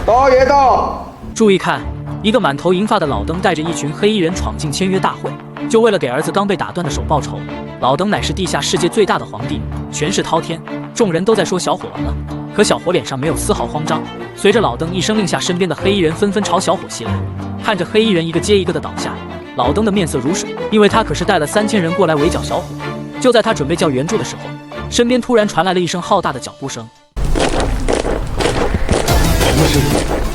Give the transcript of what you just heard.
大爷到！注意看，一个满头银发的老登带着一群黑衣人闯进签约大会，就为了给儿子刚被打断的手报仇。老登乃是地下世界最大的皇帝，权势滔天，众人都在说小伙完了。可小伙脸上没有丝毫慌张。随着老登一声令下，身边的黑衣人纷纷朝小伙袭来。看着黑衣人一个接一个的倒下，老登的面色如水，因为他可是带了3000人过来围剿小伙。就在他准备叫援助的时候，身边突然传来了一声浩大的脚步声。什么声音？